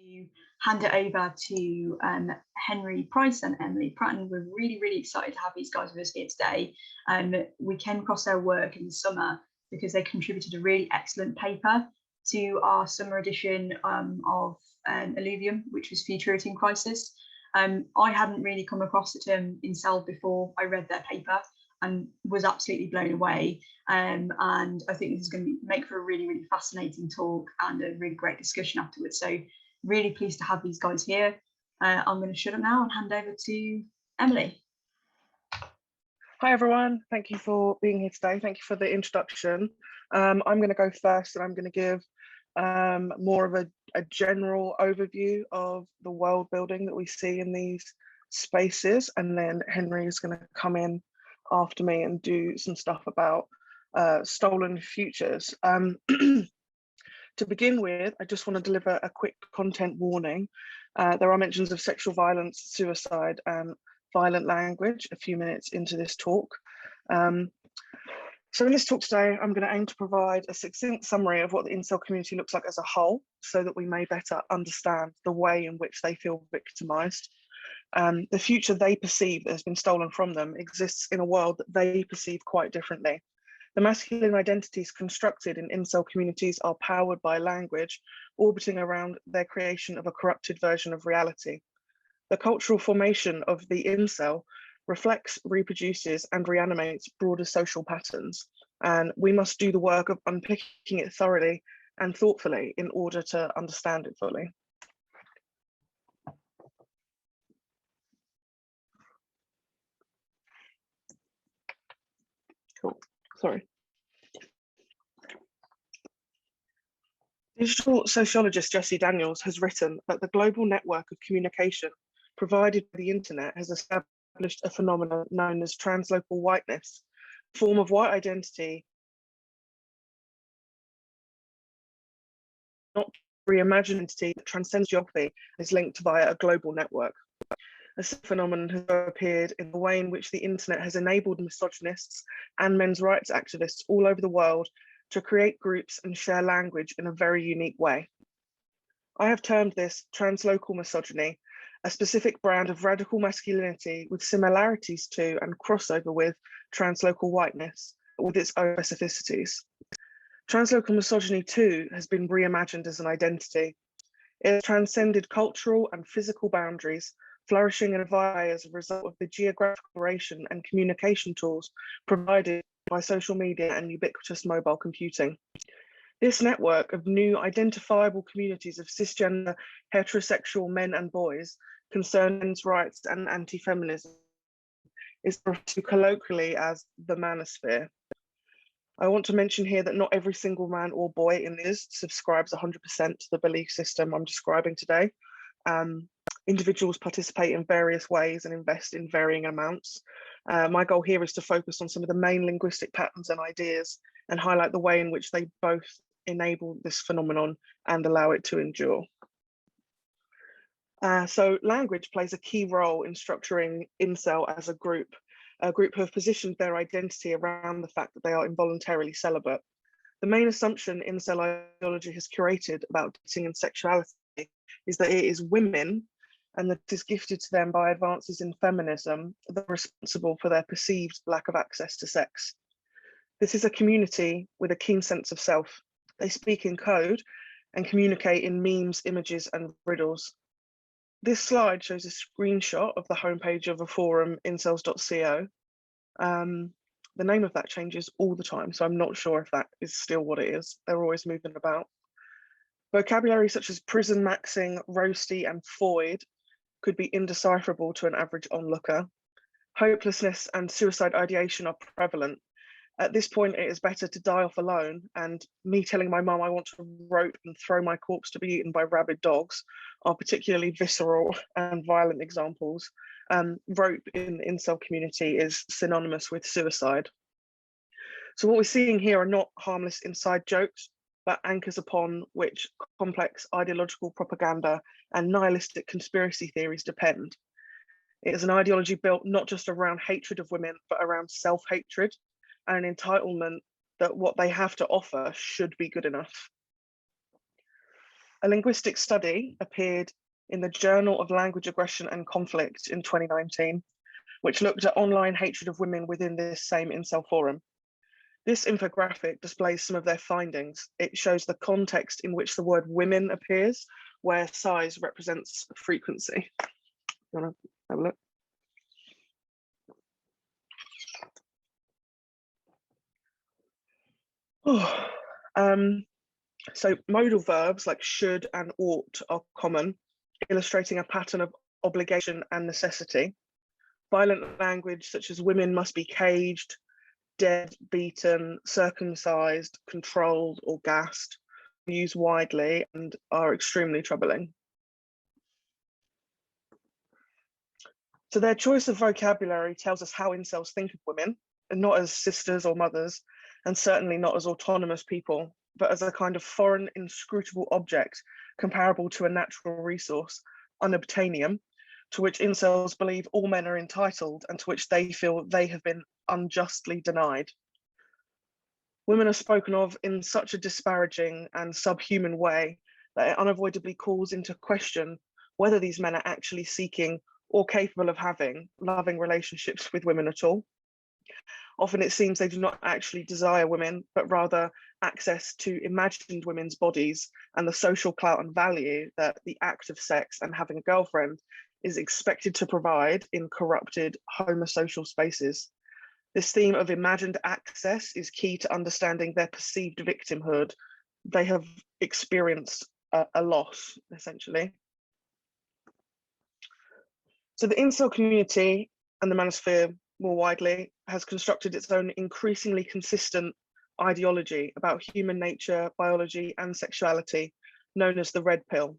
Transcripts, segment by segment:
to hand it over to Henry Price and Emily Pratton. We're really excited to have these guys with us here today. We came across their work in the summer because they contributed a really excellent paper to our summer edition of Alluvium, which was Futurity in Crisis. I hadn't really come across the term incel before I read their paper and was absolutely blown away. And I think this is going to make for a really fascinating talk and a really great discussion afterwards. So really pleased to have these guys here. I'm going to shut up now and hand over to Emily. Hi everyone, thank you for being here today. Thank you for the introduction. I'm going to go first and I'm going to give more of a general overview of the world building that we see in these spaces, and then Henry is going to come in after me and do some stuff about stolen futures. To begin with, I just want to deliver a quick content warning. There are mentions of sexual violence, suicide, and violent language a few minutes into this talk. So in this talk today, I'm going to aim to provide a succinct summary of what the incel community looks like as a whole, so that we may better understand the way in which they feel victimized. The future they perceive that has been stolen from them exists in a world that they perceive quite differently. The masculine identities constructed in incel communities are powered by language, orbiting around their creation of a corrupted version of reality. The cultural formation of the incel reflects, reproduces, and reanimates broader social patterns, and we must do the work of unpicking it thoroughly and thoughtfully in order to understand it fully. Cool. Sorry. Digital sociologist Jesse Daniels has written that the global network of communication provided by the internet has established a phenomenon known as translocal whiteness, a form of white identity not reimagined entity that transcends geography and is linked via a global network. A phenomenon has appeared in the way in which the internet has enabled misogynists and men's rights activists all over the world to create groups and share language in a very unique way. I have termed this translocal misogyny, a specific brand of radical masculinity with similarities to and crossover with translocal whiteness, with its own specificities. Translocal misogyny too has been reimagined as an identity. It has transcended cultural and physical boundaries, flourishing in a way as a result of the geographic exploration and communication tools provided by social media and ubiquitous mobile computing. This network of new identifiable communities of cisgender heterosexual men and boys concerned men's rights and anti-feminism is referred to colloquially as the manosphere. I want to mention here that not every single man or boy in this subscribes 100% to the belief system I'm describing today. Individuals participate in various ways and invest in varying amounts. My goal here is to focus on some of the main linguistic patterns and ideas and highlight the way in which they both enable this phenomenon and allow it to endure. So language plays a key role in structuring incel as a group who have positioned their identity around the fact that they are involuntarily celibate. The main assumption incel ideology has curated about dating and sexuality is that it is women, and that is gifted to them by advances in feminism, that are responsible for their perceived lack of access to sex. This is a community with a keen sense of self. They speak in code and communicate in memes, images, and riddles. This slide shows a screenshot of the homepage of a forum, incels.co. The name of that changes all the time, so I'm not sure if that is still what it is. They're always moving about. Vocabulary such as prison maxing, roasty, and foid could be indecipherable to an average onlooker. Hopelessness and suicide ideation are prevalent. At this point, it is better to die off alone, and me telling my mum I want to rope and throw my corpse to be eaten by rabid dogs are particularly visceral and violent examples. Rope in the incel community is synonymous with suicide. So what we're seeing here are not harmless inside jokes, but anchors upon which complex ideological propaganda and nihilistic conspiracy theories depend. It is an ideology built not just around hatred of women, but around self-hatred and an entitlement that what they have to offer should be good enough. A linguistic study appeared in the Journal of Language Aggression and Conflict in 2019, which looked at online hatred of women within this same incel forum. This infographic displays some of their findings. It shows the context in which the word women appears, where size represents frequency. You want to have a look? So modal verbs like should and ought are common, illustrating a pattern of obligation and necessity. Violent language such as women must be caged, dead, beaten, circumcised, controlled, or gassed are used widely and are extremely troubling. So their choice of vocabulary tells us how incels think of women, and not as sisters or mothers, and certainly not as autonomous people, but as a kind of foreign, inscrutable object comparable to a natural resource, unobtainium, to which incels believe all men are entitled and to which they feel they have been unjustly denied. Women are spoken of in such a disparaging and subhuman way that it unavoidably calls into question whether these men are actually seeking or capable of having loving relationships with women at all. Often it seems they do not actually desire women, but rather access to imagined women's bodies and the social clout and value that the act of sex and having a girlfriend is expected to provide in corrupted homosocial spaces. This theme of imagined access is key to understanding their perceived victimhood. They have experienced a loss, essentially. So the incel community and the manosphere more widely has constructed its own increasingly consistent ideology about human nature, biology, and sexuality, known as the red pill.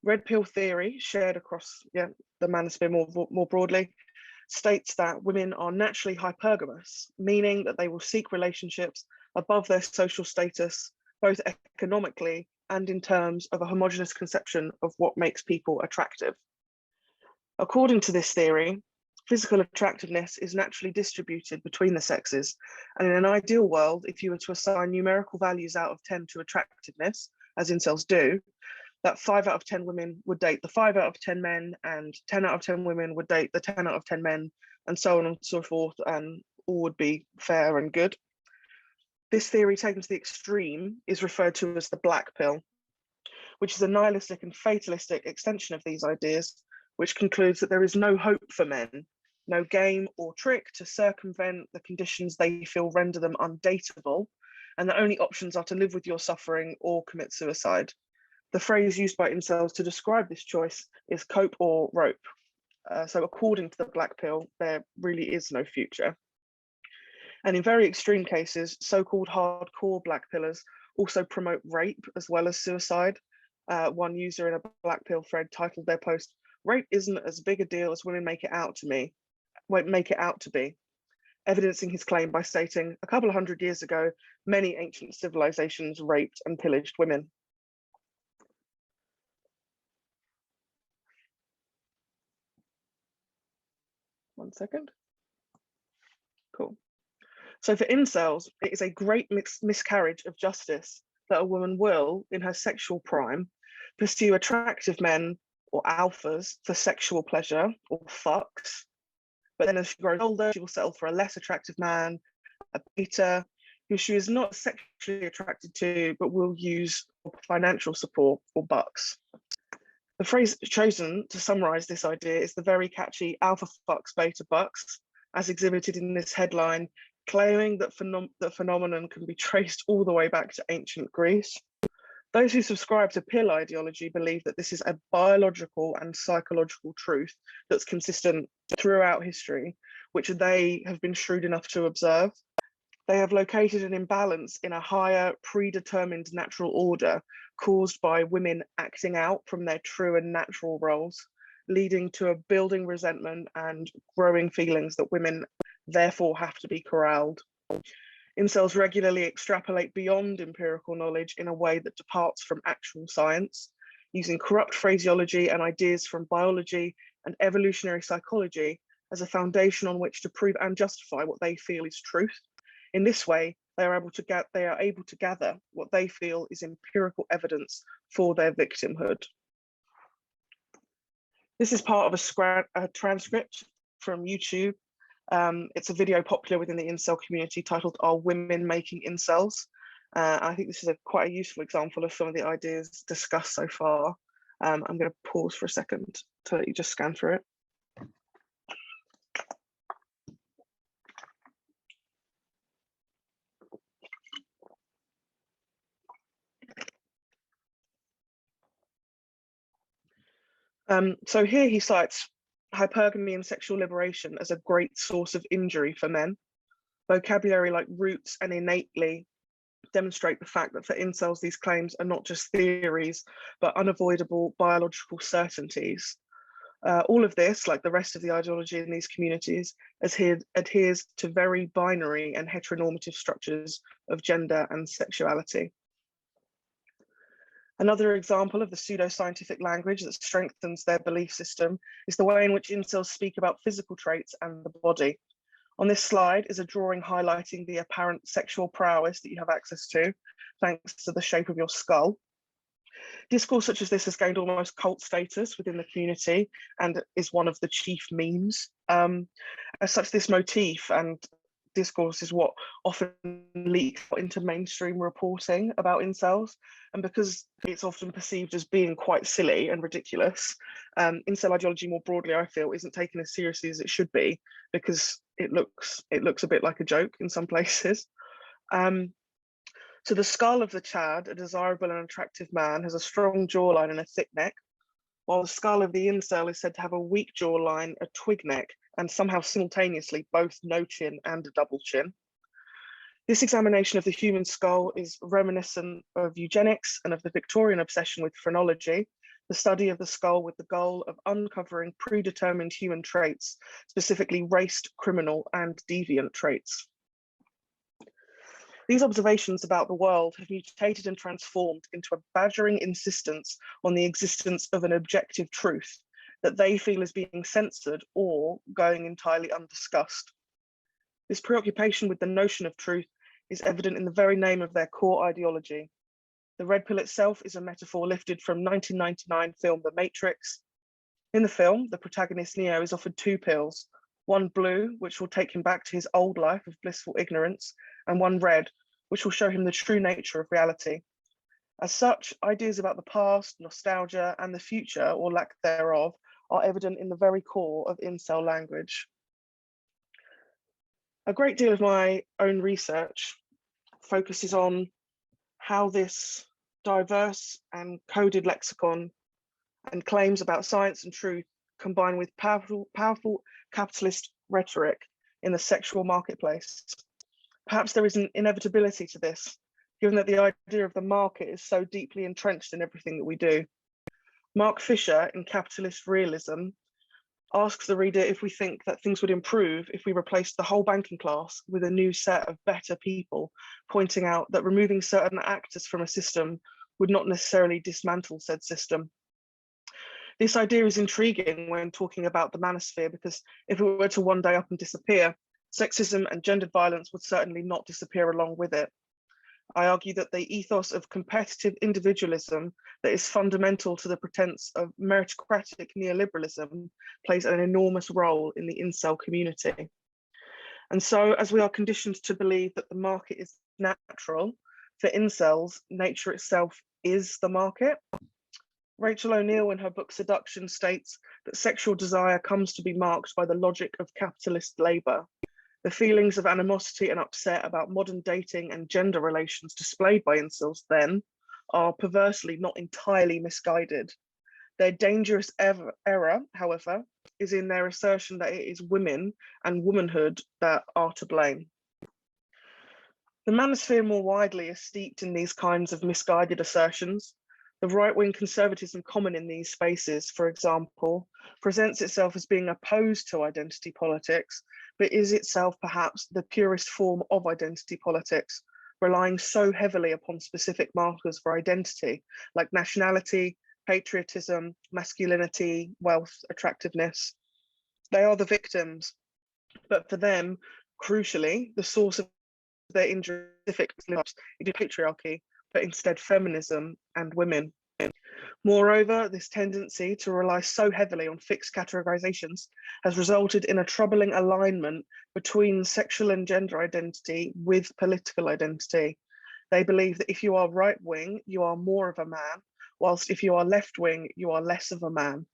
Red pill theory, shared across the manosphere more broadly, states that women are naturally hypergamous, meaning that they will seek relationships above their social status, both economically and in terms of a homogenous conception of what makes people attractive. According to this theory, physical attractiveness is naturally distributed between the sexes, and in an ideal world, if you were to assign numerical values out of 10 to attractiveness, as incels do, that 5 out of 10 women would date the 5 out of 10 men, and 10 out of 10 women would date the 10 out of 10 men, and so on and so forth, and all would be fair and good. This theory, taken to the extreme, is referred to as the black pill, which is a nihilistic and fatalistic extension of these ideas, which concludes that there is no hope for men, no game or trick to circumvent the conditions they feel render them undateable, and the only options are to live with your suffering or commit suicide. The phrase used by incels to describe this choice is cope or rope. So according to the black pill, there really is no future. And in very extreme cases, so-called hardcore black pillars also promote rape as well as suicide. One user in a black pill thread titled their post, "Rape isn't as big a deal as women make it out to be," evidencing his claim by stating, a couple of hundred years ago, many ancient civilizations raped and pillaged women. One second. Cool. So for incels, it is a great miscarriage of justice that a woman will, in her sexual prime, pursue attractive men or alphas for sexual pleasure or fucks. But then as she grows older, she will settle for a less attractive man, a beta, who she is not sexually attracted to, but will use financial support or bucks. The phrase chosen to summarize this idea is the very catchy alpha fucks, beta bucks, as exhibited in this headline, claiming that the phenomenon can be traced all the way back to ancient Greece. Those who subscribe to pill ideology believe that this is a biological and psychological truth that's consistent throughout history, which they have been shrewd enough to observe. They have located an imbalance in a higher predetermined natural order caused by women acting out from their true and natural roles, leading to a building resentment and growing feelings that women therefore have to be corralled. Incels regularly extrapolate beyond empirical knowledge in a way that departs from actual science, using corrupt phraseology and ideas from biology and evolutionary psychology as a foundation on which to prove and justify what they feel is truth. In this way, they are able to gather what they feel is empirical evidence for their victimhood. This is part of a transcript from YouTube. It's a video popular within the incel community titled "Are Women Making Incels?" I think this is quite a useful example of some of the ideas discussed so far. I'm going to pause for a second to let you just scan through it. So here he cites hypergamy and sexual liberation as a great source of injury for men. Vocabulary like roots and innately demonstrate the fact that for incels, these claims are not just theories, but unavoidable biological certainties. All of this, like the rest of the ideology in these communities, adheres to very binary and heteronormative structures of gender and sexuality. Another example of the pseudoscientific language that strengthens their belief system is the way in which incels speak about physical traits and the body. On this slide is a drawing highlighting the apparent sexual prowess that you have access to, thanks to the shape of your skull. Discourse such as this has gained almost cult status within the community and is one of the chief memes. As such, this motif and discourse is what often leaks into mainstream reporting about incels, and because it's often perceived as being quite silly and ridiculous, incel ideology more broadly, I feel, isn't taken as seriously as it should be, because it looks a bit like a joke in some places. So the skull of the Chad, a desirable and attractive man, has a strong jawline and a thick neck, while the skull of the incel is said to have a weak jawline, a twig neck, and somehow simultaneously both no chin and a double chin. This examination of the human skull is reminiscent of eugenics and of the Victorian obsession with phrenology, the study of the skull with the goal of uncovering predetermined human traits, specifically raced, criminal, and deviant traits. These observations about the world have mutated and transformed into a badgering insistence on the existence of an objective truth that they feel is being censored or going entirely undiscussed. This preoccupation with the notion of truth is evident in the very name of their core ideology. The red pill itself is a metaphor lifted from 1999 film The Matrix. In the film, the protagonist Neo is offered two pills, one blue, which will take him back to his old life of blissful ignorance, and one red, which will show him the true nature of reality. As such, ideas about the past, nostalgia, and the future, or lack thereof, are evident in the very core of incel language. A great deal of my own research focuses on how this diverse and coded lexicon and claims about science and truth combine with powerful capitalist rhetoric in the sexual marketplace. Perhaps there is an inevitability to this, given that the idea of the market is so deeply entrenched in everything that we do. Mark Fisher, in Capitalist Realism, asks the reader if we think that things would improve if we replaced the whole banking class with a new set of better people, pointing out that removing certain actors from a system would not necessarily dismantle said system. This idea is intriguing when talking about the manosphere, because if it were to one day up and disappear, sexism and gendered violence would certainly not disappear along with it. I argue that the ethos of competitive individualism that is fundamental to the pretense of meritocratic neoliberalism plays an enormous role in the incel community. And so, as we are conditioned to believe that the market is natural, for incels, nature itself is the market. Rachel O'Neill in her book Seduction states that sexual desire comes to be marked by the logic of capitalist labor. The feelings of animosity and upset about modern dating and gender relations displayed by incels then are perversely not entirely misguided. Their dangerous error, however, is in their assertion that it is women and womanhood that are to blame. The manosphere more widely is steeped in these kinds of misguided assertions. The right-wing conservatism common in these spaces, for example, presents itself as being opposed to identity politics, but is itself perhaps the purest form of identity politics, relying so heavily upon specific markers for identity, like nationality, patriotism, masculinity, wealth, attractiveness. They are the victims, but for them, crucially, the source of their specific into patriarchy, but instead feminism and women. Moreover, this tendency to rely so heavily on fixed categorizations has resulted in a troubling alignment between sexual and gender identity with political identity. They believe that if you are right-wing, you are more of a man, whilst if you are left-wing, you are less of a man.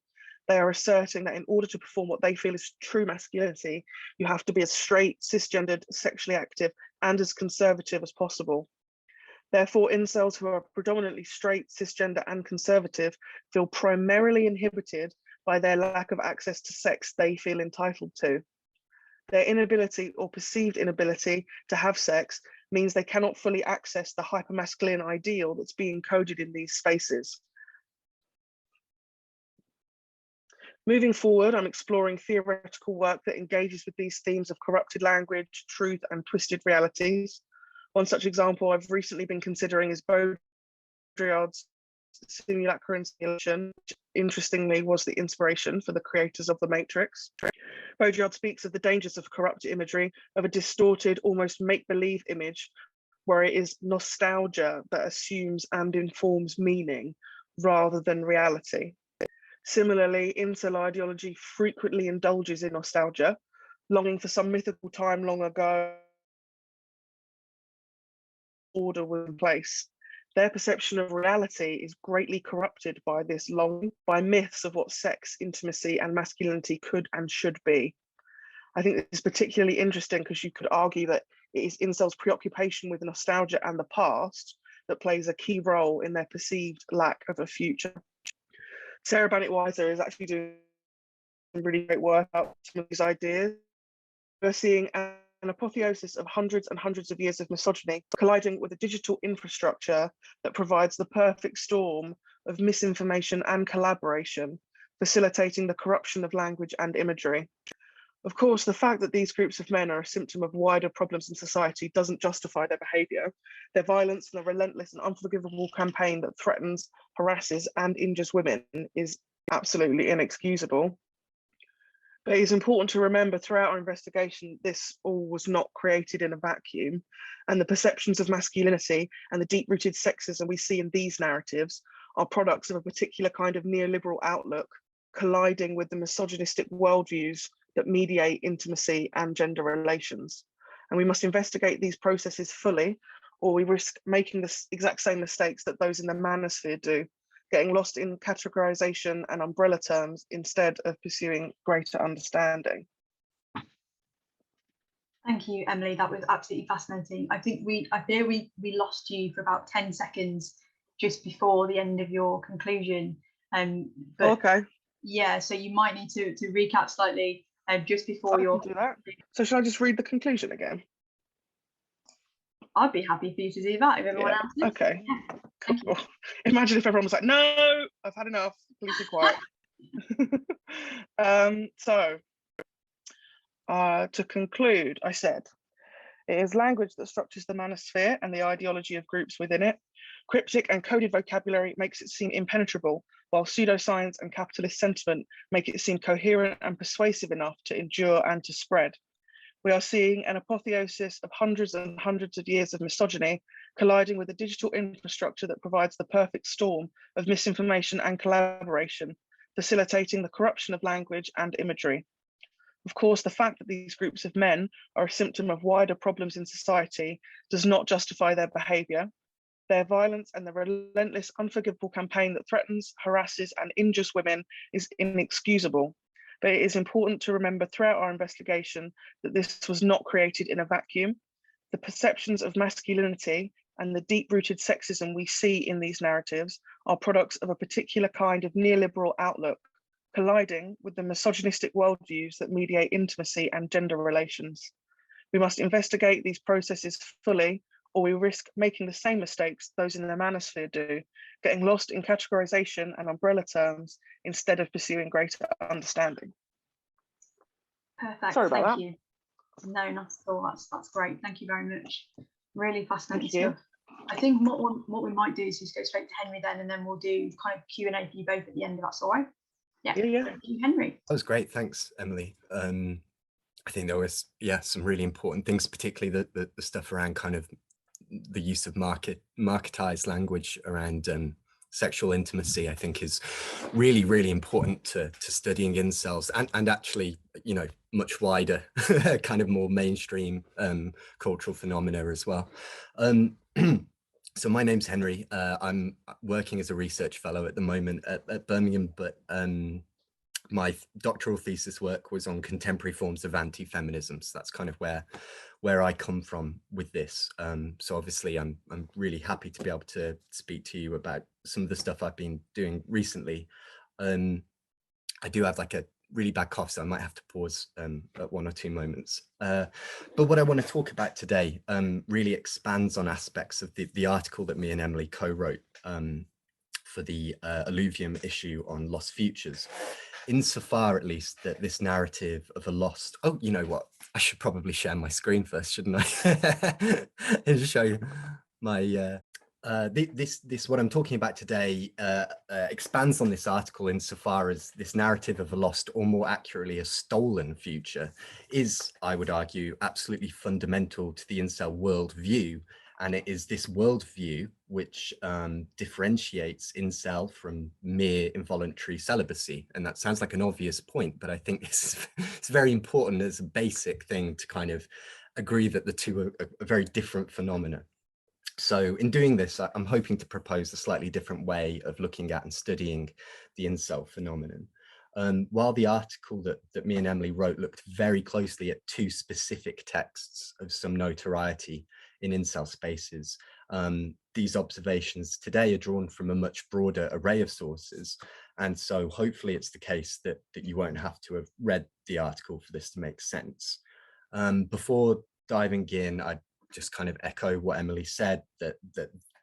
They are asserting that in order to perform what they feel is true masculinity, you have to be as straight, cisgendered, sexually active, and as conservative as possible. Therefore, incels who are predominantly straight, cisgender, and conservative feel primarily inhibited by their lack of access to sex they feel entitled to. Their inability or perceived inability to have sex means they cannot fully access the hypermasculine ideal that's being coded in these spaces. Moving forward, I'm exploring theoretical work that engages with these themes of corrupted language, truth, and twisted realities. One such example I've recently been considering is Baudrillard's Simulacra and Simulation, which interestingly was the inspiration for the creators of The Matrix. Baudrillard speaks of the dangers of corrupted imagery, of a distorted, almost make-believe image, where it is nostalgia that assumes and informs meaning rather than reality. Similarly, incel ideology frequently indulges in nostalgia, longing for some mythical time long ago order was in place. Their perception of reality is greatly corrupted by this longing, by myths of what sex, intimacy, and masculinity could and should be. I think this is particularly interesting because you could argue that it is incels' preoccupation with nostalgia and the past that plays a key role in their perceived lack of a future. Sarah Bannett-Weiser is actually doing really great work out some of these ideas. We're seeing an apotheosis of hundreds and hundreds of years of misogyny colliding with a digital infrastructure that provides the perfect storm of misinformation and collaboration, facilitating the corruption of language and imagery. Of course, the fact that these groups of men are a symptom of wider problems in society doesn't justify their behaviour. Their violence and the relentless and unforgivable campaign that threatens, harasses, and injures women is absolutely inexcusable. But it is important to remember throughout our investigation, this all was not created in a vacuum, and the perceptions of masculinity and the deep-rooted sexism we see in these narratives are products of a particular kind of neoliberal outlook, colliding with the misogynistic worldviews that mediate intimacy and gender relations. And we must investigate these processes fully, or we risk making the exact same mistakes that those in the manosphere do, getting lost in categorization and umbrella terms instead of pursuing greater understanding. Thank you, Emily. That was absolutely fascinating. I think we lost you for about 10 seconds just before the end of your conclusion. But okay. Yeah, so you might need to recap slightly just before your. Do that. So should I just read the conclusion again? I'd be happy for you to do that if everyone else is. Okay. Yeah. Cool. Imagine if everyone was like, no, I've had enough, please be quiet. To conclude, I said, it is language that structures the manosphere and the ideology of groups within it. Cryptic and coded vocabulary makes it seem impenetrable, while pseudoscience and capitalist sentiment make it seem coherent and persuasive enough to endure and to spread. We are seeing an apotheosis of hundreds and hundreds of years of misogyny colliding with a digital infrastructure that provides the perfect storm of misinformation and collaboration, facilitating the corruption of language and imagery. Of course, the fact that these groups of men are a symptom of wider problems in society does not justify their behaviour. Their violence and the relentless, unforgivable campaign that threatens, harasses, and injures women is inexcusable. But it is important to remember throughout our investigation that this was not created in a vacuum. The perceptions of masculinity and the deep-rooted sexism we see in these narratives are products of a particular kind of neoliberal outlook, colliding with the misogynistic worldviews that mediate intimacy and gender relations. We must investigate these processes fully, or we risk making the same mistakes those in the manosphere do, getting lost in categorization and umbrella terms instead of pursuing greater understanding. Perfect. Sorry about Thank you. No, not at all. That's great. Thank you very much. Really fascinating stuff. I think what we might do is just go straight to Henry then, and then we'll do kind of Q&A for you both at the end, if that's all right. Yeah. Thank you, Henry. That was great. Thanks, Emily. I think there was, yeah, some really important things, particularly the stuff around kind of the use of marketized language around sexual intimacy. I think is really, really important to studying incels, and actually, you know, much wider kind of more mainstream cultural phenomena as well. So my name's Henry. I'm working as a research fellow at the moment at Birmingham, but my doctoral thesis work was on contemporary forms of anti-feminism. So that's kind of where I come from with this. So obviously I'm really happy to be able to speak to you about some of the stuff I've been doing recently. I do have like a really bad cough, so I might have to pause at 1 or 2 moments. But what I want to talk about today really expands on aspects of the article that me and Emily co-wrote for the Alluvium issue on lost futures, insofar at least that this narrative of a lost, oh, you know what, I should probably share my screen first, shouldn't I? And show you my this what I'm talking about today expands on this article insofar as this narrative of a lost, or more accurately a stolen future, is, I would argue, absolutely fundamental to the incel worldview. And it is this worldview which differentiates incel from mere involuntary celibacy. And that sounds like an obvious point, but I think it's very important as a basic thing to kind of agree that the two are very different phenomena. So in doing this, I'm hoping to propose a slightly different way of looking at and studying the incel phenomenon. While the article that me and Emily wrote looked very closely at 2 specific texts of some notoriety in incel spaces, these observations today are drawn from a much broader array of sources. And so hopefully it's the case that you won't have to have read the article for this to make sense. Before diving in, I'd just kind of echo what Emily said, that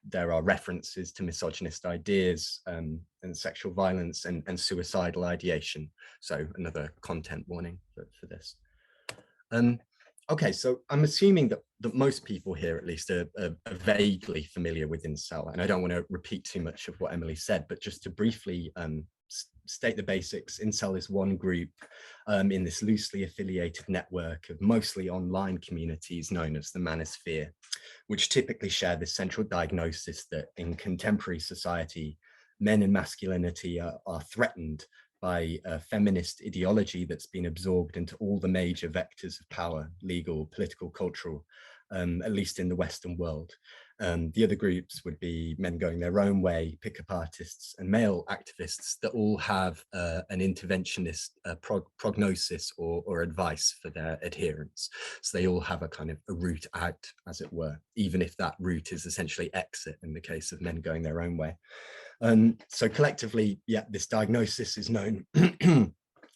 there are references to misogynist ideas and sexual violence and suicidal ideation. So another content warning for this. Okay, so I'm assuming that most people here at least are vaguely familiar with incel, and I don't want to repeat too much of what Emily said, but just to briefly state the basics. Incel is one group in this loosely affiliated network of mostly online communities known as the manosphere, which typically share this central diagnosis that in contemporary society, men and masculinity are threatened by a feminist ideology that's been absorbed into all the major vectors of power, legal, political, cultural, at least in the Western world. The other groups would be men going their own way, pickup artists, and male activists that all have an interventionist prognosis or advice for their adherents. So they all have a kind of a route out, as it were, even if that route is essentially exit in the case of men going their own way. So collectively, yeah, this diagnosis is known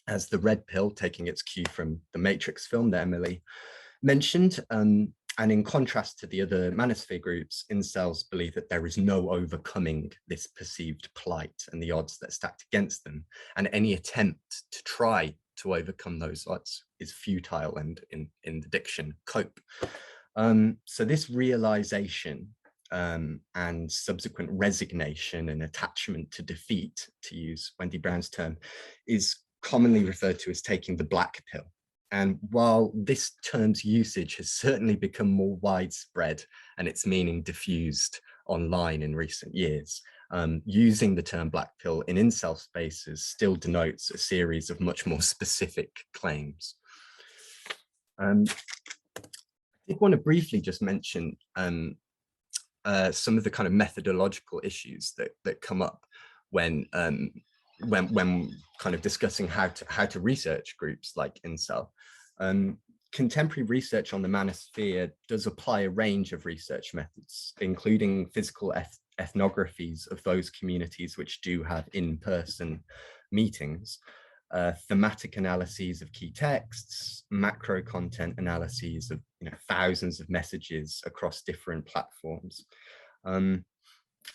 as the red pill, taking its cue from the Matrix film that Emily mentioned. And in contrast to the other manosphere groups, incels believe that there is no overcoming this perceived plight and the odds that are stacked against them. And any attempt to try to overcome those odds is futile and, in the diction, cope. So this realization and subsequent resignation and attachment to defeat, to use Wendy Brown's term, is commonly referred to as taking the black pill. And while this term's usage has certainly become more widespread and its meaning diffused online in recent years, using the term black pill in incel spaces still denotes a series of much more specific claims. I did want to briefly just mention some of the kind of methodological issues that come up when kind of discussing how to research groups like incel. Contemporary research on the manosphere does apply a range of research methods, including physical ethnographies of those communities which do have in-person meetings, thematic analyses of key texts, macro content analyses of thousands of messages across different platforms.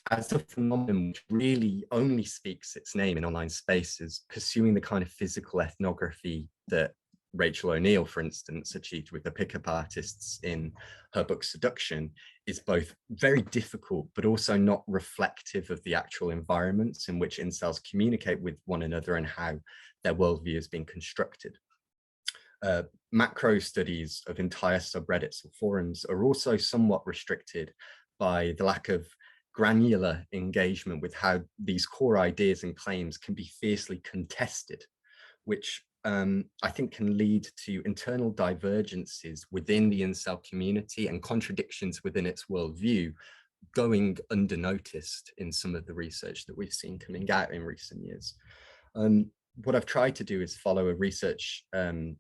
As a phenomenon which really only speaks its name in online spaces, pursuing the kind of physical ethnography that Rachel O'Neill, for instance, achieved with the pickup artists in her book Seduction, is both very difficult, but also not reflective of the actual environments in which incels communicate with one another and how their worldview has been constructed. macro studies of entire subreddits or forums are also somewhat restricted by the lack of granular engagement with how these core ideas and claims can be fiercely contested, which I think can lead to internal divergences within the incel community and contradictions within its worldview going undernoticed in some of the research that we've seen coming out in recent years. What I've tried to do is follow a research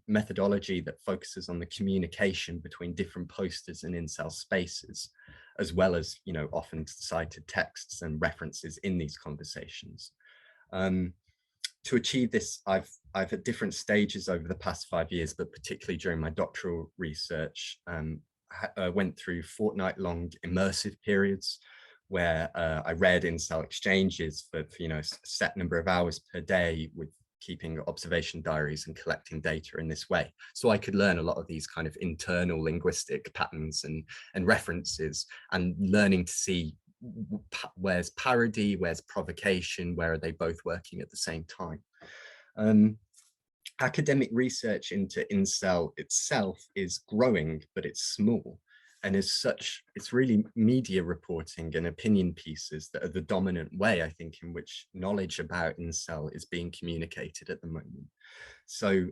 methodology that focuses on the communication between different posters and incel spaces, as well as, you know, often cited texts and references in these conversations. To achieve this, I've at different stages over the past 5 years, but particularly during my doctoral research, went through fortnight-long immersive periods where I read incel exchanges for you know, a set number of hours per day, with keeping observation diaries and collecting data in this way. So I could learn a lot of these kind of internal linguistic patterns and references, and learning to see where's parody, where's provocation, where are they both working at the same time. Academic research into incel itself is growing, but it's small. And as such, it's really media reporting and opinion pieces that are the dominant way, I think, in which knowledge about incel is being communicated at the moment. So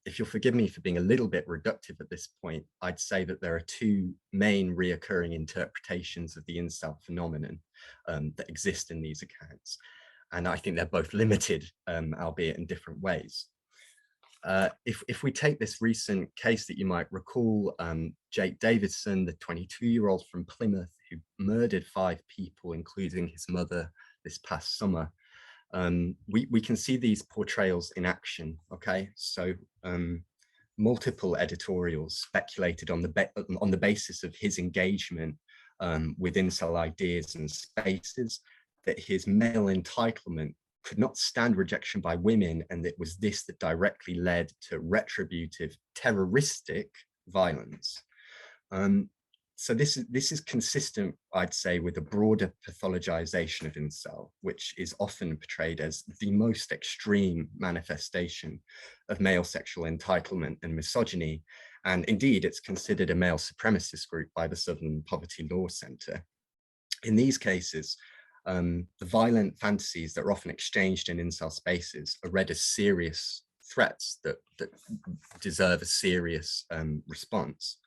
if you'll forgive me for being a little bit reductive at this point, I'd say that there are two main reoccurring interpretations of the incel phenomenon that exist in these accounts. And I think they're both limited, albeit in different ways. If we take this recent case that you might recall, Jake Davidson, the 22-year-old from Plymouth who murdered 5 people, including his mother, this past summer, we can see these portrayals in action. Okay, so multiple editorials speculated on the basis of his engagement with incel ideas and spaces, that his male entitlement could not stand rejection by women, and it was this that directly led to retributive, terroristic violence. So this is consistent, I'd say, with a broader pathologization of incel, which is often portrayed as the most extreme manifestation of male sexual entitlement and misogyny. And indeed, it's considered a male supremacist group by the Southern Poverty Law Center. In these cases, the violent fantasies that are often exchanged in incel spaces are read as serious threats that deserve a serious response.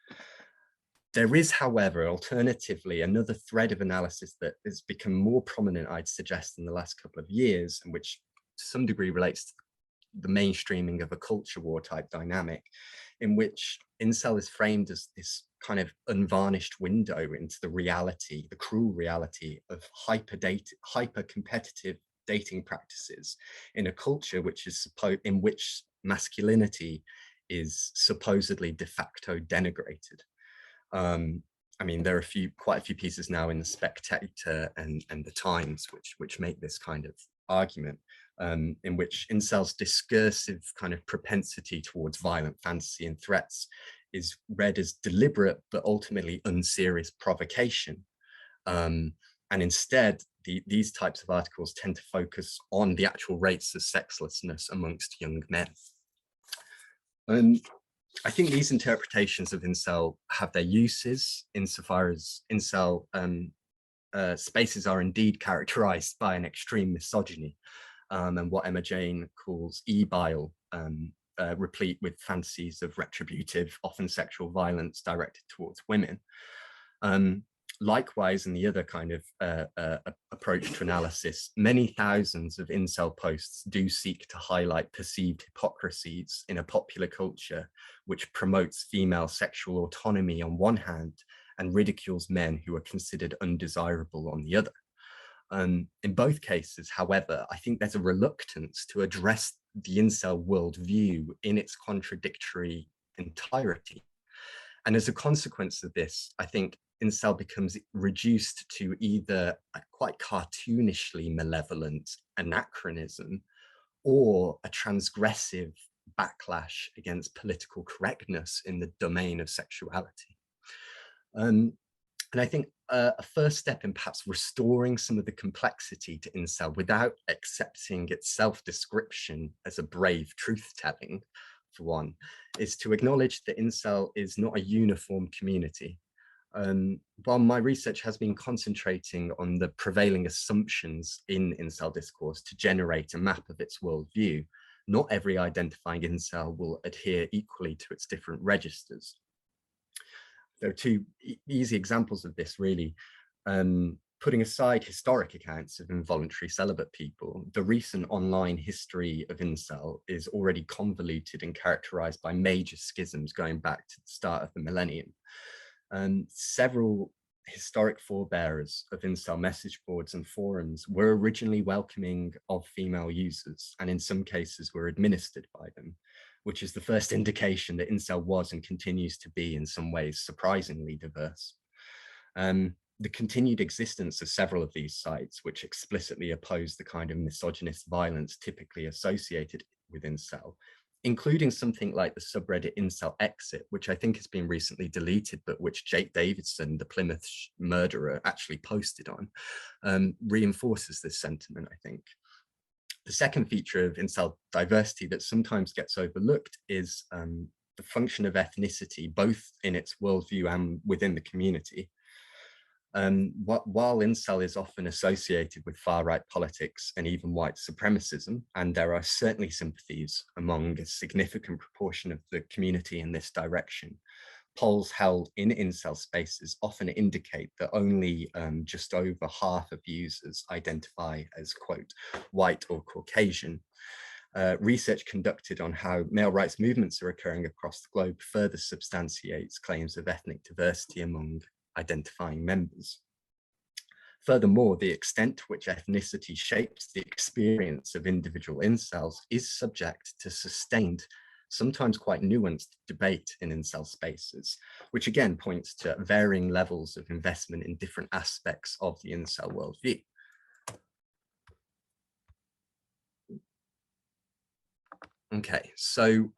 There is, however, alternatively, another thread of analysis that has become more prominent, I'd suggest, in the last couple of years, and which to some degree relates to the mainstreaming of a culture war type dynamic, in which incel is framed as this kind of unvarnished window into the reality, the cruel reality of hyper-competitive dating practices in a culture which is in which masculinity is supposedly de facto denigrated. I mean, there are quite a few pieces now in the Spectator and the Times which make this kind of argument, in which incel's discursive kind of propensity towards violent fantasy and threats is read as deliberate but ultimately unserious provocation. And instead, these types of articles tend to focus on the actual rates of sexlessness amongst young men. I think these interpretations of incel have their uses insofar as incel spaces are indeed characterized by an extreme misogyny, and what Emma Jane calls e-bile, replete with fantasies of retributive, often sexual violence directed towards women. Likewise, in the other kind of approach to analysis, many thousands of incel posts do seek to highlight perceived hypocrisies in a popular culture which promotes female sexual autonomy on one hand and ridicules men who are considered undesirable on the other. In both cases, however, I think there's a reluctance to address the incel worldview in its contradictory entirety. And as a consequence of this, I think incel becomes reduced to either a quite cartoonishly malevolent anachronism or a transgressive backlash against political correctness in the domain of sexuality. And I think a first step in perhaps restoring some of the complexity to incel without accepting its self-description as a brave truth-telling for one, is to acknowledge that incel is not a uniform community. While my research has been concentrating on the prevailing assumptions in incel discourse to generate a map of its worldview, not every identifying incel will adhere equally to its different registers. There are two easy examples of this, really. Putting aside historic accounts of involuntary celibate people, the recent online history of incel is already convoluted and characterized by major schisms going back to the start of the millennium. Several historic forebearers of incel message boards and forums were originally welcoming of female users, and in some cases were administered by them, which is the first indication that incel was and continues to be in some ways surprisingly diverse. The continued existence of several of these sites, which explicitly oppose the kind of misogynist violence typically associated with incel, including something like the subreddit Incel Exit, which I think has been recently deleted, but which Jake Davidson, the Plymouth murderer, actually posted on, reinforces this sentiment, I think. The second feature of incel diversity that sometimes gets overlooked is the function of ethnicity, both in its worldview and within the community. While incel is often associated with far-right politics and even white supremacism, and there are certainly sympathies among a significant proportion of the community in this direction, polls held in incel spaces often indicate that only just over half of users identify as, quote, white or Caucasian. Research conducted on how male rights movements are occurring across the globe further substantiates claims of ethnic diversity among identifying members. Furthermore, the extent to which ethnicity shapes the experience of individual incels is subject to sustained, sometimes quite nuanced debate in incel spaces, which again points to varying levels of investment in different aspects of the incel worldview. Okay, so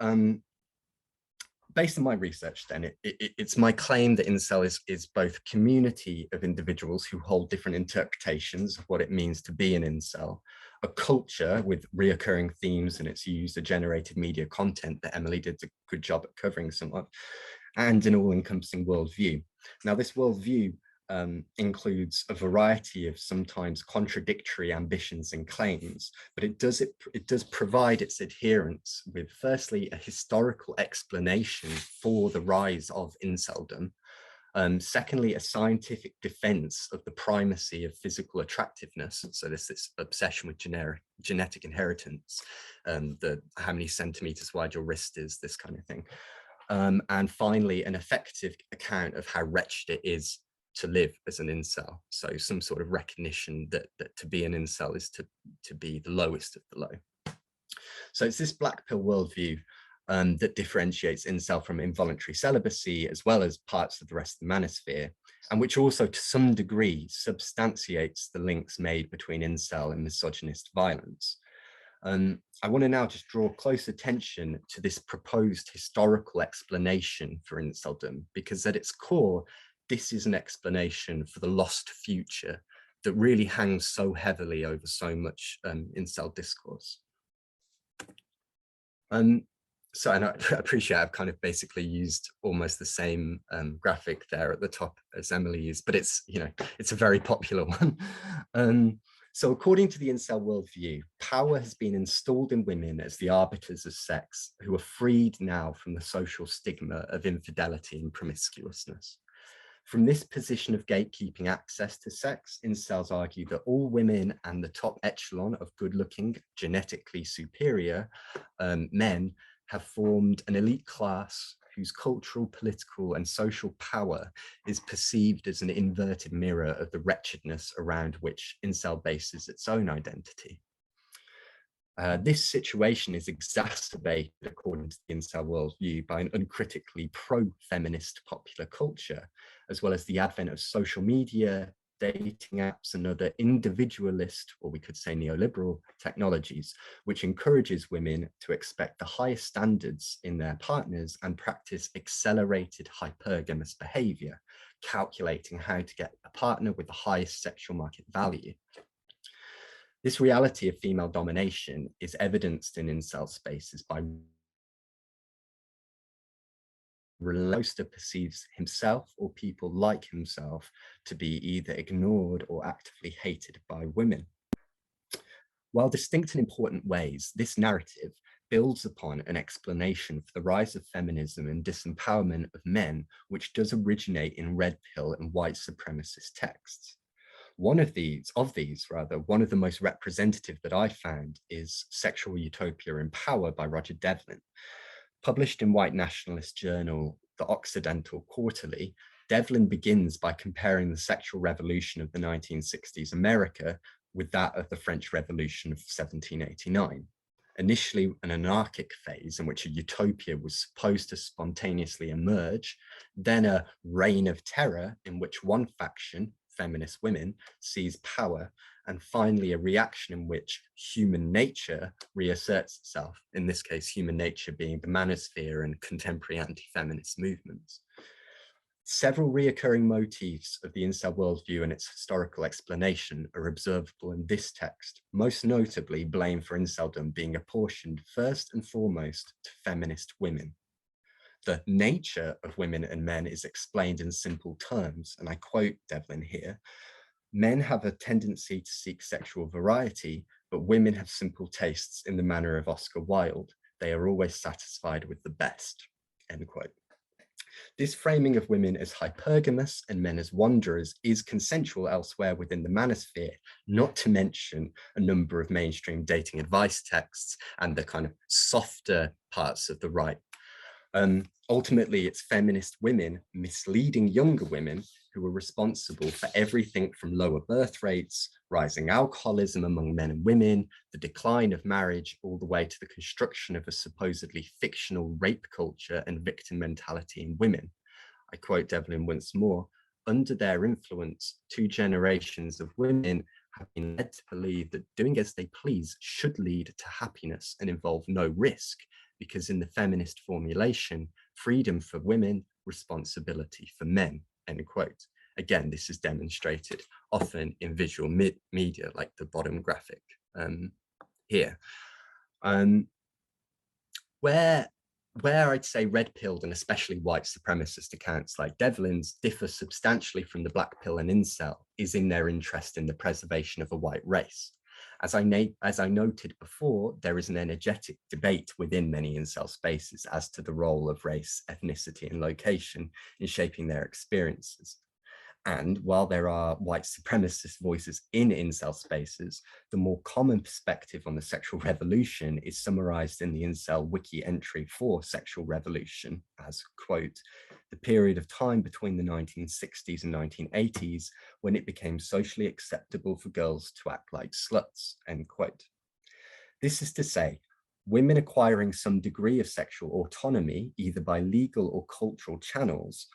based on my research then, it's my claim that incel is both a community of individuals who hold different interpretations of what it means to be an incel, a culture with reoccurring themes and its user-generated media content that Emily did a good job at covering somewhat, and an all-encompassing worldview. Now, this worldview includes a variety of sometimes contradictory ambitions and claims, but it does provide its adherents with, firstly, a historical explanation for the rise of inceldom, secondly, a scientific defense of the primacy of physical attractiveness, so this obsession with genetic inheritance, the how many centimeters wide your wrist is, this kind of thing, and finally, an effective account of how wretched it is to live as an incel. So some sort of recognition that to be an incel is to be the lowest of the low. So it's this black pill worldview that differentiates incel from involuntary celibacy, as well as parts of the rest of the manosphere, and which also to some degree substantiates the links made between incel and misogynist violence. I want to now just draw close attention to this proposed historical explanation for inceldom, because at its core, this is an explanation for the lost future that really hangs so heavily over so much incel discourse. So, and I appreciate I've kind of basically used almost the same graphic there at the top as Emily used, but it's, you know, it's a very popular one. So according to the incel worldview, power has been installed in women as the arbiters of sex, who are freed now from the social stigma of infidelity and promiscuousness. From this position of gatekeeping access to sex, incels argue that all women and the top echelon of good-looking, genetically superior men have formed an elite class whose cultural, political, and social power is perceived as an inverted mirror of the wretchedness around which incel bases its own identity. This situation is exacerbated, according to the incel worldview, by an uncritically pro-feminist popular culture, as well as the advent of social media, dating apps, and other individualist, or we could say neoliberal technologies, which encourages women to expect the highest standards in their partners and practice accelerated hypergamous behavior, calculating how to get a partner with the highest sexual market value. This reality of female domination is evidenced in incel spaces by poster perceives himself or people like himself to be either ignored or actively hated by women. While distinct in important ways, this narrative builds upon an explanation for the rise of feminism and disempowerment of men, which does originate in red pill and white supremacist texts. One of these, one of the most representative that I found is Sexual Utopia and Power by Roger Devlin. Published in white nationalist journal, The Occidental Quarterly, Devlin begins by comparing the sexual revolution of the 1960s America with that of the French Revolution of 1789. Initially an anarchic phase in which a utopia was supposed to spontaneously emerge, then a reign of terror in which one faction, feminist women, seize power, and finally a reaction in which human nature reasserts itself, in this case human nature being the manosphere and contemporary anti-feminist movements. Several reoccurring motifs of the incel worldview and its historical explanation are observable in this text, most notably blame for inceldom being apportioned first and foremost to feminist women. The nature of women and men is explained in simple terms, and I quote Devlin here: "Men have a tendency to seek sexual variety, but women have simple tastes in the manner of Oscar Wilde. They are always satisfied with the best." End quote. This framing of women as hypergamous and men as wanderers is consensual elsewhere within the manosphere, not to mention a number of mainstream dating advice texts and the kind of softer parts of the right. Ultimately, it's feminist women misleading younger women who are responsible for everything from lower birth rates, rising alcoholism among men and women, the decline of marriage, all the way to the construction of a supposedly fictional rape culture and victim mentality in women. I quote Devlin once more: "Under their influence, 2 generations of women have been led to believe that doing as they please should lead to happiness and involve no risk, because in the feminist formulation, freedom for women, responsibility for men." End quote. Again, this is demonstrated often in visual media, like the bottom graphic here. Where I'd say red-pilled and especially white supremacist accounts like Devlin's differ substantially from the black pill and incel is in their interest in the preservation of a white race. As I noted before, there is an energetic debate within many incel spaces as to the role of race, ethnicity, and location in shaping their experiences. And while there are white supremacist voices in incel spaces, the more common perspective on the sexual revolution is summarized in the incel wiki entry for sexual revolution as, quote, "the period of time between the 1960s and 1980s when it became socially acceptable for girls to act like sluts," end quote. This is to say, women acquiring some degree of sexual autonomy, either by legal or cultural channels,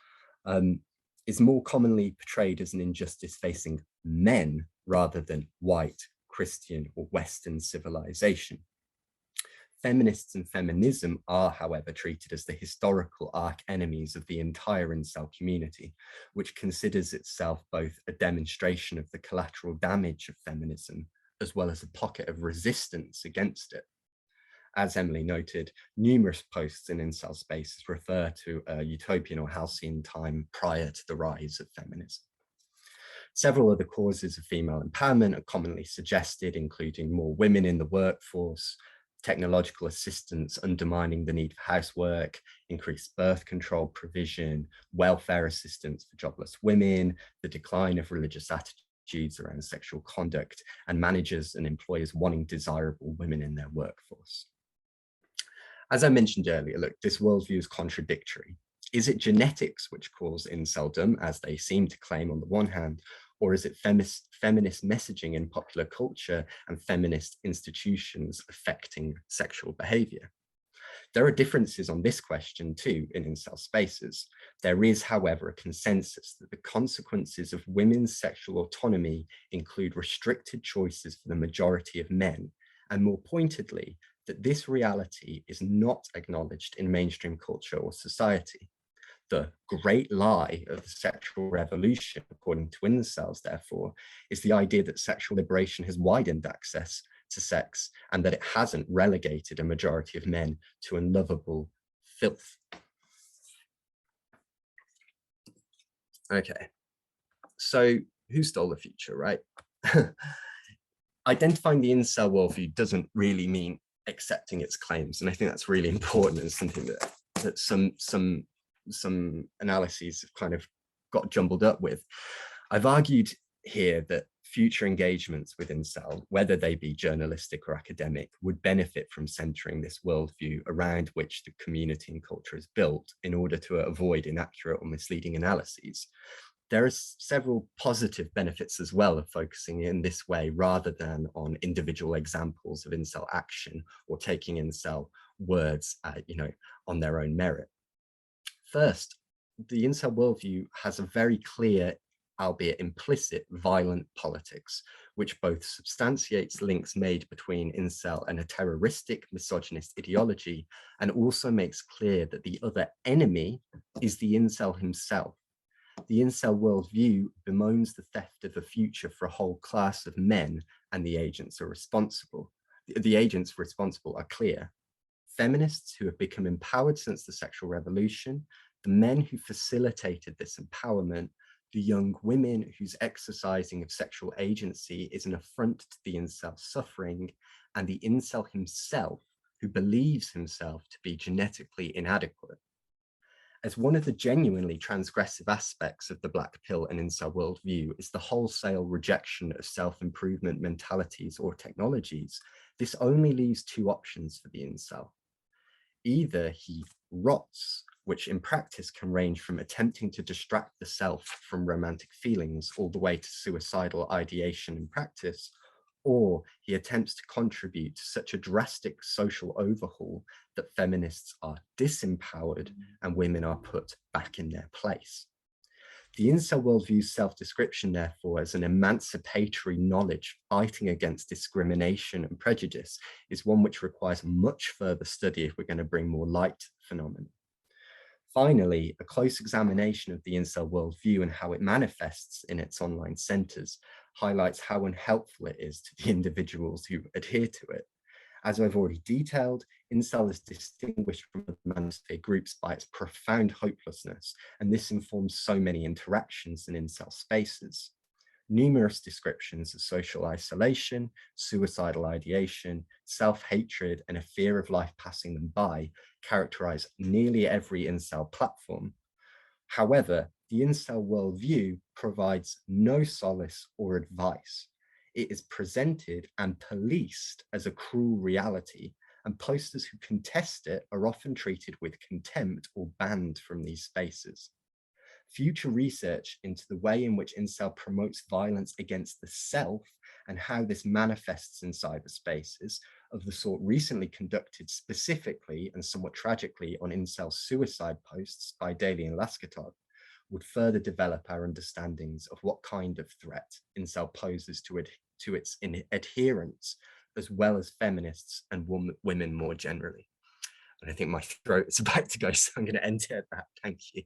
is more commonly portrayed as an injustice facing men rather than white, Christian, or Western civilization. Feminists and feminism are, however, treated as the historical arch enemies of the entire incel community, which considers itself both a demonstration of the collateral damage of feminism, as well as a pocket of resistance against it. As Emily noted, numerous posts in incel spaces refer to a utopian or halcyon time prior to the rise of feminism. Several other causes of female empowerment are commonly suggested, including more women in the workforce, technological assistance undermining the need for housework, increased birth control provision, welfare assistance for jobless women, the decline of religious attitudes around sexual conduct, and managers and employers wanting desirable women in their workforce. As I mentioned earlier, look, this worldview is contradictory. Is it genetics which cause inceldom, as they seem to claim on the one hand, or is it feminist messaging in popular culture and feminist institutions affecting sexual behavior? There are differences on this question too in incel spaces. There is, however, a consensus that the consequences of women's sexual autonomy include restricted choices for the majority of men, and more pointedly, that this reality is not acknowledged in mainstream culture or society. The great lie of the sexual revolution, according to incels, therefore, is the idea that sexual liberation has widened access to sex and that it hasn't relegated a majority of men to unlovable filth. Okay, so who stole the future, right? Identifying the incel worldview doesn't really mean accepting its claims, and I think that's really important and something that some analyses have kind of got jumbled up with. I've argued here that future engagements with incel, whether they be journalistic or academic, would benefit from centering this worldview around which the community and culture is built in order to avoid inaccurate or misleading analyses. There are several positive benefits as well of focusing in this way rather than on individual examples of incel action or taking incel words, on their own merit. First, the incel worldview has a very clear, albeit implicit, violent politics, which both substantiates links made between incel and a terroristic misogynist ideology, and also makes clear that the other enemy is the incel himself. The incel worldview bemoans the theft of a future for a whole class of men, and the agents are responsible. The agents responsible are clear. Feminists who have become empowered since the sexual revolution, the men who facilitated this empowerment, the young women whose exercising of sexual agency is an affront to the incel suffering, and the incel himself who believes himself to be genetically inadequate. As one of the genuinely transgressive aspects of the black pill and incel worldview is the wholesale rejection of self-improvement mentalities or technologies, this only leaves two options for the incel. Either he rots, which in practice can range from attempting to distract the self from romantic feelings all the way to suicidal ideation in practice, or he attempts to contribute to such a drastic social overhaul that feminists are disempowered and women are put back in their place. The incel worldview's self-description, therefore, as an emancipatory knowledge fighting against discrimination and prejudice is one which requires much further study if we're going to bring more light to the phenomenon. Finally, a close examination of the incel worldview and how it manifests in its online centers highlights how unhelpful it is to the individuals who adhere to it. As I've already detailed, incel is distinguished from other manosphere groups by its profound hopelessness, and this informs so many interactions in incel spaces. Numerous descriptions of social isolation, suicidal ideation, self-hatred, and a fear of life passing them by characterize nearly every incel platform. However, the incel worldview provides no solace or advice. It is presented and policed as a cruel reality, and posters who contest it are often treated with contempt or banned from these spaces. Future research into the way in which incel promotes violence against the self and how this manifests in cyberspaces, of the sort recently conducted specifically and somewhat tragically on incel suicide posts by Daly and Laskatov, would further develop our understandings of what kind of threat incel poses to its adherents, as well as feminists and women more generally. And I think my throat is about to go, so I'm going to end it at that. Thank you.